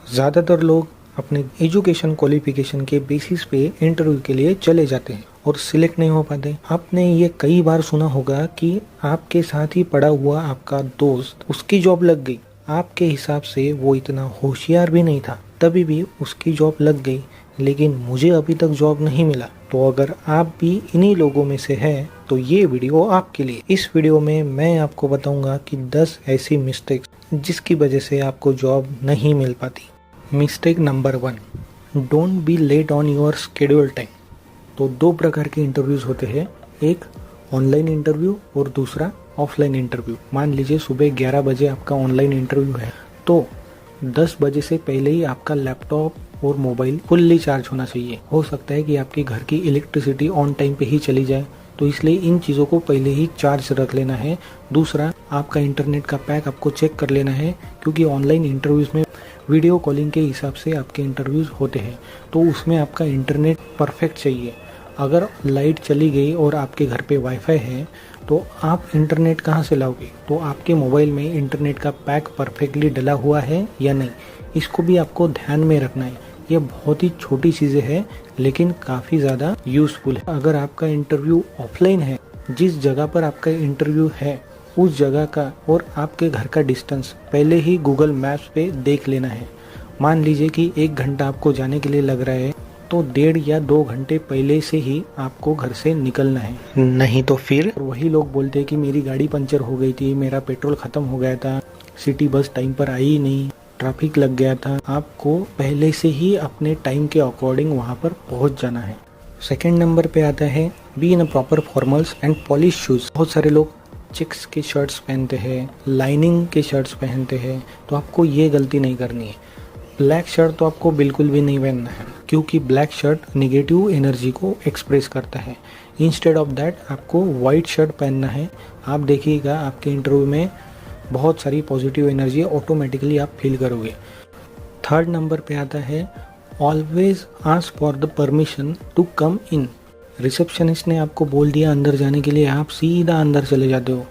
ज़्यादातर लोग अपने एजुकेशन क्वालिफिकेशन के बेसिस पे इंटरव्यू के लिए चले जाते हैं और सिलेक्ट नहीं हो पाते। आपने ये कई बार सुना होगा कि आपके साथ ही पढ़ा हुआ आपका दोस्त, उसकी जॉब लग गई। आपके हिसाब से वो इतना होशियार भी नहीं था, तभी भी उसकी जॉब लग गई, लेकिन मुझे अभी तक जॉब नहीं मिला। तो अगर आप भी इन्हीं लोगों में से हैं तो ये वीडियो आपके लिए। इस वीडियो में मैं आपको बताऊंगा कि 10 ऐसी मिस्टेक्स जिसकी वजह से आपको जॉब नहीं मिल पाती। Mistake number 1, don't be late on your schedule time. तो 2 प्रकार के इंटरव्यूज़ होते हैं, एक ऑनलाइन इंटरव्यू और दूसरा ऑफलाइन इंटरव्यू। मान लीजिए सुबह 11 बजे आपका ऑनलाइन इंटरव्यू है, तो 10 बजे से पहले ही आपका लैपटॉप और मोबाइल फुल्ली चार्ज होना चाहिए। हो सकता है कि आपके घर की इलेक्ट्रिसिटी ऑन टाइम पे ही चली जाए, तो इसलिए इन चीज़ों को पहले ही चार्ज रख लेना है। दूसरा, आपका इंटरनेट का पैक आपको चेक कर लेना है, क्योंकि ऑनलाइन इंटरव्यूज़ में वीडियो कॉलिंग के हिसाब से आपके इंटरव्यूज़ होते हैं, तो उसमें आपका इंटरनेट परफेक्ट चाहिए। अगर लाइट चली गई और आपके घर पे वाईफाई है तो आप इंटरनेट कहाँ से लाओगे? तो आपके मोबाइल में इंटरनेट का पैक परफेक्टली डला हुआ है या नहीं, इसको भी आपको ध्यान में रखना है। ये बहुत ही छोटी चीज़ें हैं लेकिन काफ़ी ज़्यादा यूज़फुल है। अगर आपका इंटरव्यू ऑफलाइन है, जिस जगह पर आपका इंटरव्यू है उस जगह का और आपके घर का डिस्टेंस पहले ही गूगल मैप्स पे देख लेना है। मान लीजिए कि 1 घंटा आपको जाने के लिए लग रहा है, तो 1.5 या 2 घंटे पहले से ही आपको घर से निकलना है, नहीं तो फिर वही लोग बोलते हैं कि मेरी गाड़ी पंचर हो गई थी, मेरा पेट्रोल खत्म हो गया था, सिटी बस टाइम पर आई ही नहीं, ट्रैफिक लग गया था। आपको पहले से ही अपने टाइम के अकॉर्डिंग वहाँ पर पहुँच जाना है। सेकेंड नंबर पे आता है be in a proper formals and polish shoes. बहुत सारे लोग चेक्स के शर्ट्स पहनते हैं, लाइनिंग के शर्ट्स पहनते हैं, तो आपको ये गलती नहीं करनी है। ब्लैक शर्ट तो आपको बिल्कुल भी नहीं पहनना है, क्योंकि ब्लैक शर्ट निगेटिव एनर्जी को एक्सप्रेस करता है। इंस्टेड ऑफ दैट आपको वाइट शर्ट पहनना है। आप देखिएगा आपके इंटरव्यू में बहुत सारी पॉजिटिव एनर्जी ऑटोमेटिकली आप फील करोगे। थर्ड नंबर पे आता है always ask for the permission to come in. Receptionist ने आपको बोल दिया अंदर जाने के लिए, आप सीधा अंदर चले जाते हो।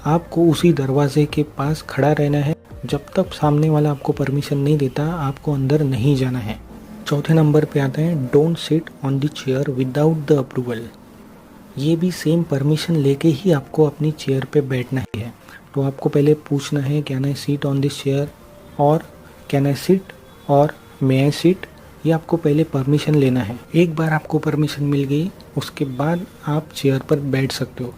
आपको उसी दरवाजे के पास खड़ा रहना है, जब तक सामने वाला आपको परमिशन नहीं देता आपको अंदर नहीं जाना है। चौथे नंबर पे आता है don't sit on the chair without the approval. ये भी सेम परमिशन लेके ही आपको अपनी चेयर पे बैठना ही है। तो आपको पहले पूछना है can I seat on this chair और कैन आई सिट और मे आई सिट। ये आपको पहले परमिशन लेना है। एक बार आपको परमिशन मिल गई उसके बाद आप चेयर पर बैठ सकते हो।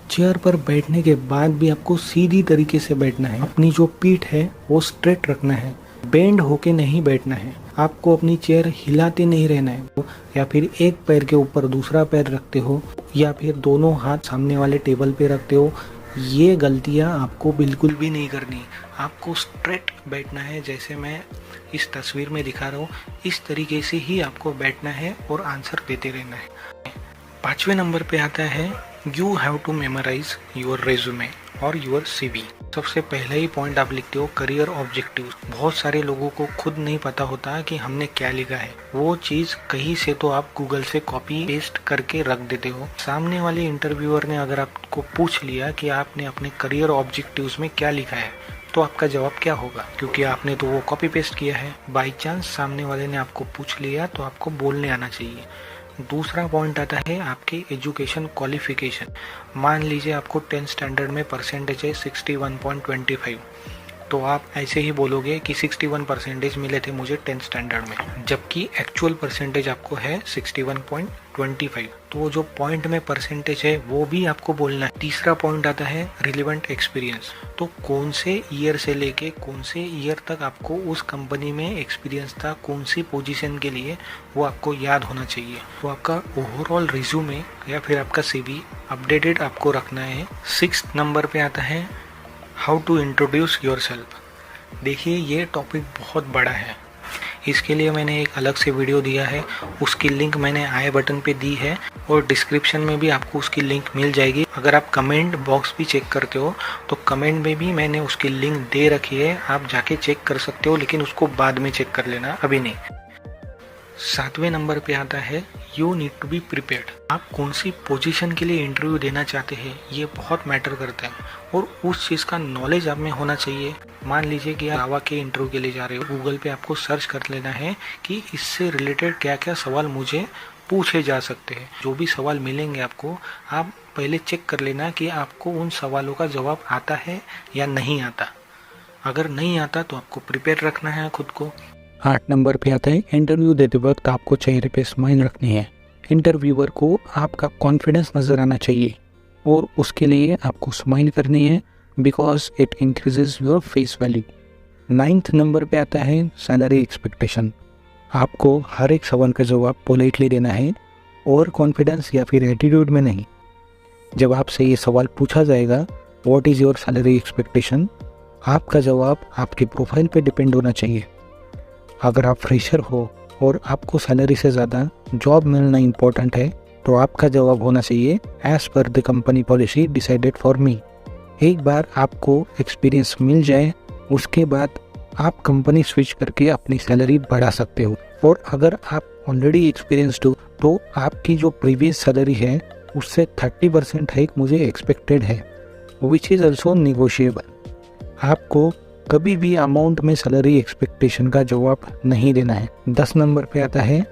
चेयर पर बैठने के बाद भी आपको सीधी तरीके से बैठना है। अपनी जो पीठ है वो स्ट्रेट रखना है, बेंड होके नहीं बैठना है। आपको अपनी चेयर हिलाते नहीं रहना है, या फिर एक पैर के ऊपर दूसरा पैर रखते हो या फिर दोनों हाथ सामने वाले टेबल पे रखते हो। ये गलतियाँ आपको बिल्कुल भी नहीं करनी। आपको स्ट्रेट बैठना है, जैसे मैं इस तस्वीर में दिखा रहा हूँ इस तरीके से ही आपको बैठना है और आंसर देते रहना है। 5वें नंबर पे आता है you have to memorise your resume और योर CV। सबसे पहला ही पॉइंट आप लिखते हो करियर ऑब्जेक्टिव। बहुत सारे लोगों को खुद नहीं पता होता कि हमने क्या लिखा है। वो चीज़ कहीं से तो आप गूगल से कॉपी पेस्ट करके रख देते हो। सामने वाले इंटरव्यूअर ने अगर आपको पूछ लिया कि आपने अपने करियर ऑब्जेक्टिव्स में क्या लिखा है, तो आपका जवाब क्या होगा? क्योंकि आपने तो वो कॉपी पेस्ट किया है। बाई चांस सामने वाले ने आपको पूछ लिया तो आपको बोलने आना चाहिए। दूसरा पॉइंट आता है आपके एजुकेशन क्वालिफिकेशन। मान लीजिए आपको 10th स्टैंडर्ड में परसेंटेज है 61.25, तो आप ऐसे ही बोलोगे कि 61% मिले थे मुझे 10th स्टैंडर्ड में, जबकि एक्चुअल परसेंटेज आपको है 61.25। तो वो जो पॉइंट में परसेंटेज है वो भी आपको बोलना है। तीसरा पॉइंट आता है रिलेवेंट एक्सपीरियंस। तो कौन से ईयर से लेके कौन से ईयर तक आपको उस कंपनी में एक्सपीरियंस था, कौन सी पोजीशन के लिए, वो आपको याद होना चाहिए। तो आपका ओवरऑल रिज्यूमे या फिर आपका CV अपडेटेड आपको रखना है। 6th नंबर पे आता है हाउ टू इंट्रोड्यूस योरसेल्फ। देखिए ये टॉपिक बहुत बड़ा है, इसके लिए मैंने एक अलग से वीडियो दिया है, उसकी लिंक मैंने आई बटन पे दी है और डिस्क्रिप्शन में भी आपको उसकी लिंक मिल जाएगी। अगर आप कमेंट बॉक्स भी चेक करते हो तो कमेंट में भी मैंने उसकी लिंक दे रखी है, आप जाके चेक कर सकते हो, लेकिन उसको बाद में चेक कर लेना, अभी नहीं। 7वें नंबर पे आता है you need to be prepared. आप कौन सी पोजीशन के लिए इंटरव्यू देना चाहते हैं ये बहुत मैटर करता है और उस चीज़ का नॉलेज आप में होना चाहिए। मान लीजिए कि आप जावा के इंटरव्यू के लिए जा रहे हो, गूगल पे आपको सर्च कर लेना है कि इससे रिलेटेड क्या क्या सवाल मुझे पूछे जा सकते हैं। जो भी सवाल मिलेंगे आपको, आप पहले चेक कर लेना कि आपको उन सवालों का जवाब आता है या नहीं आता। अगर नहीं आता तो आपको प्रिपेयर रखना है खुद को। 8 नंबर पे आता है, इंटरव्यू देते वक्त आपको चेहरे पे स्माइल रखनी है। इंटरव्यूअर को आपका कॉन्फिडेंस नज़र आना चाहिए और उसके लिए आपको स्माइल करनी है, because it increases your face value. 9th number पे आता है सैलरी एक्सपेक्टेशन। आपको हर एक सवाल का जवाब पोलाइटली देना है और कॉन्फिडेंस या फिर एटीट्यूड में नहीं। जब आपसे ये सवाल पूछा जाएगा what is your salary expectation, आपका जवाब आपकी प्रोफाइल पे डिपेंड होना चाहिए। अगर आप फ्रेशर हो और आपको सैलरी से ज़्यादा जॉब मिलना इम्पोर्टेंट है तो आपका जवाब होना चाहिए as per the company policy decided for me. एक बार आपको एक्सपीरियंस मिल जाए उसके बाद आप कंपनी स्विच करके अपनी सैलरी बढ़ा सकते हो। और अगर आप ऑलरेडी एक्सपीरियंस्ड हो तो आपकी जो प्रीवियस सैलरी है उससे 30% हाइक मुझे एक्सपेक्टेड है, विच इज़ ऑल्सो निगोशिएबल। आपको कभी भी अमाउंट में सैलरी एक्सपेक्टेशन का जवाब नहीं देना है। 10 नंबर पे आता है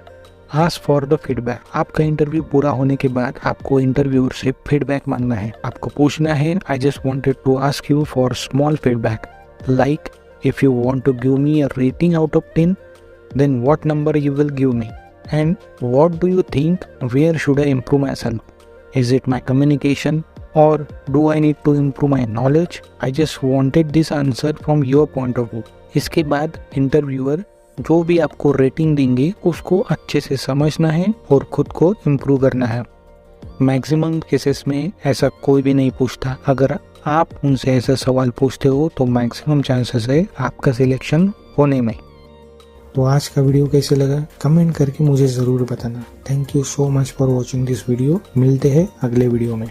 आस्क फॉर द फीडबैक। आपका इंटरव्यू पूरा होने के बाद आपको इंटरव्यूअर से फीडबैक मांगना है। आपको पूछना है I just wanted to ask you for small feedback, like if you want to give me a rating out of 10 then what number you will give me and what do you think where should I improve myself, is it my communication or do I need to improve my knowledge? I just wanted this answer from your point of view. इसके बाद interviewer जो भी आपको rating देंगे उसको अच्छे से समझना है और खुद को इम्प्रूव करना है। मैक्सिमम केसेस में ऐसा कोई भी नहीं पूछता। अगर आप उनसे ऐसा सवाल पूछते हो तो मैक्सिमम चांसेस है आपका सिलेक्शन होने में। तो आज का वीडियो कैसे लगा कमेंट करके मुझे ज़रूर बताना। Thank you so much for watching this video. मिलते हैं अगले वीडियो में।